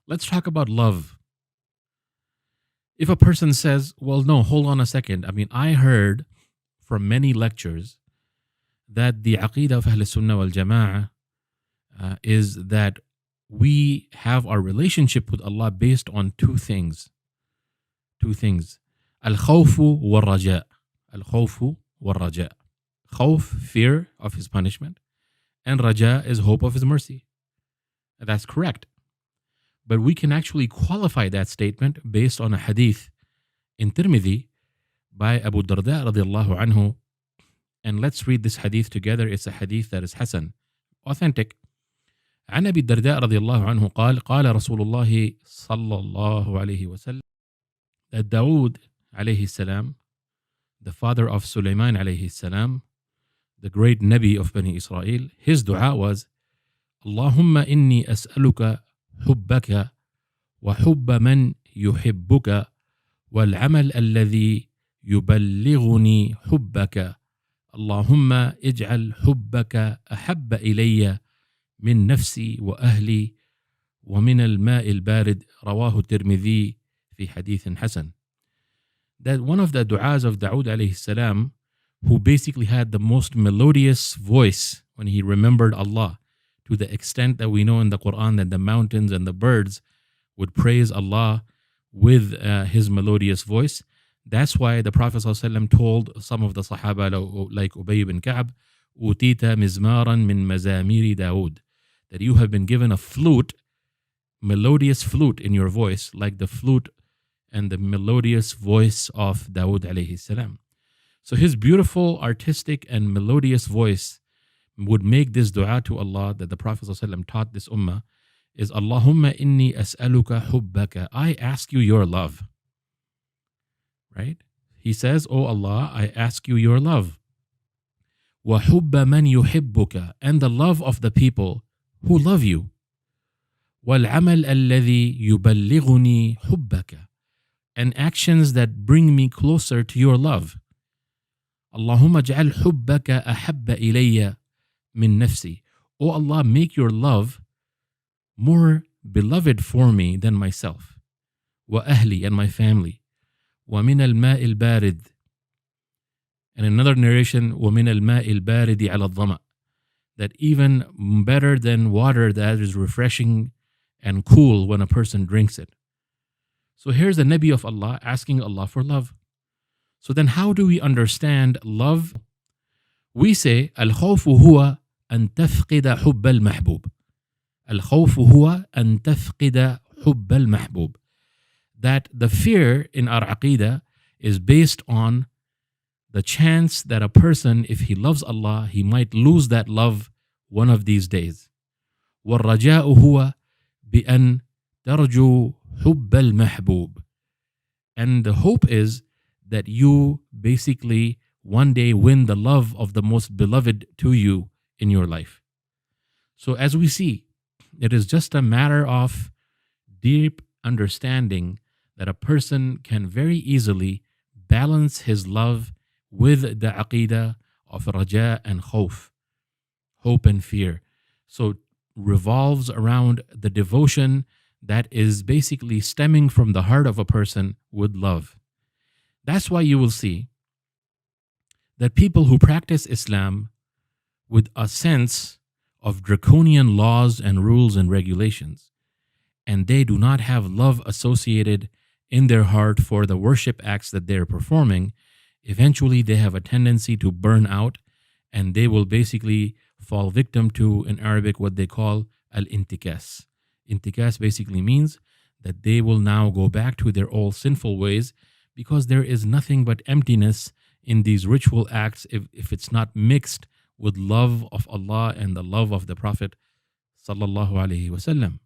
Let's talk about love. If a person says, well, no, hold on a second. I mean, I heard from many lectures that the Aqidah of Ahl Sunnah wal Jama'ah is that we have our relationship with Allah based on two things. Two things. Al-khawfu wal-raja. Al-khawfu wal-raja. Khawf, fear of His punishment. And raja is hope of His mercy. That's correct. But we can actually qualify that statement based on a hadith in Tirmidhi by Abu Darda radiallahu anhu. And let's read this hadith together. It's a hadith that is Hasan, authentic. عن أبي الدرداء رضي الله عنه قال قال رسول الله صلى الله عليه وسلم that Dawood عليه السلام, the father of Sulaiman عليه السلام, the great Nabi of Bani Israel, his dua was اللهم إني أسألك حبك وحب من يحبك والعمل الذي يبلغني حبك اللهم اجعل حبك أحب إلي من نفسي وأهلي ومن الماء البارد رواه الترمذي في حديث حسن. That one of the du'as of Dawood alayhi salam, who basically had the most melodious voice when he remembered Allah, to the extent that we know in the Quran that the mountains and the birds would praise Allah with his melodious voice. That's why the Prophet ﷺ told some of the Sahaba like Ubay ibn Ka'b, Utita mizmaran min mazamiri Dawood, that you have been given a flute, melodious flute in your voice, like the flute and the melodious voice of Dawood alayhi salam. So his beautiful, artistic, and melodious voice would make this dua to Allah that the Prophet ﷺ taught this ummah is Allahumma inni as'aluka hubbaka. I ask you your love. Right? He says, Oh Allah, I ask you your love. Wa hubba man yuhibbuka, and the love of the people who love you. Wal amal alladhi yuballighuni hubbaka, and actions that bring me closer to your love. Allahumma ja'al hubbaka ahabba ilayya min nafsi. Oh Allah, make your love more beloved for me than myself. Wa ahli, and my family. Wa min al-ma' al-barid. And another narration, wa min al-ma' al-baridi ala al-dhama, that even better than water that is refreshing and cool when a person drinks it. So here's the Nabi of Allah asking Allah for love. So then how do we understand love? We say, al-khawfu huwa an tafqida hubb al-mahbub. Al-khawfu huwa an tafqida hubb al-mahbub. That the fear in our aqidah is based on the chance that a person, if he loves Allah, he might lose that love one of these days. وَالرَّجَاءُ هُوَ بِأَن تَرْجُو حُبَّ الْمَحْبُوبِ. And the hope is that you basically one day win the love of the most beloved to you in your life. So as we see, it is just a matter of deep understanding that a person can very easily balance his love with the aqidah of raja and khawf, hope and fear. So revolves around the devotion that is basically stemming from the heart of a person with love. That's why you will see that people who practice Islam with a sense of draconian laws and rules and regulations, and they do not have love associated in their heart for the worship acts that they're performing, eventually they have a tendency to burn out, and they will basically fall victim to, in Arabic, what they call al-intikas. Intikas basically means that they will now go back to their old sinful ways because there is nothing but emptiness in these ritual acts if it's not mixed with love of Allah and the love of the Prophet sallallahu alaihi wasallam.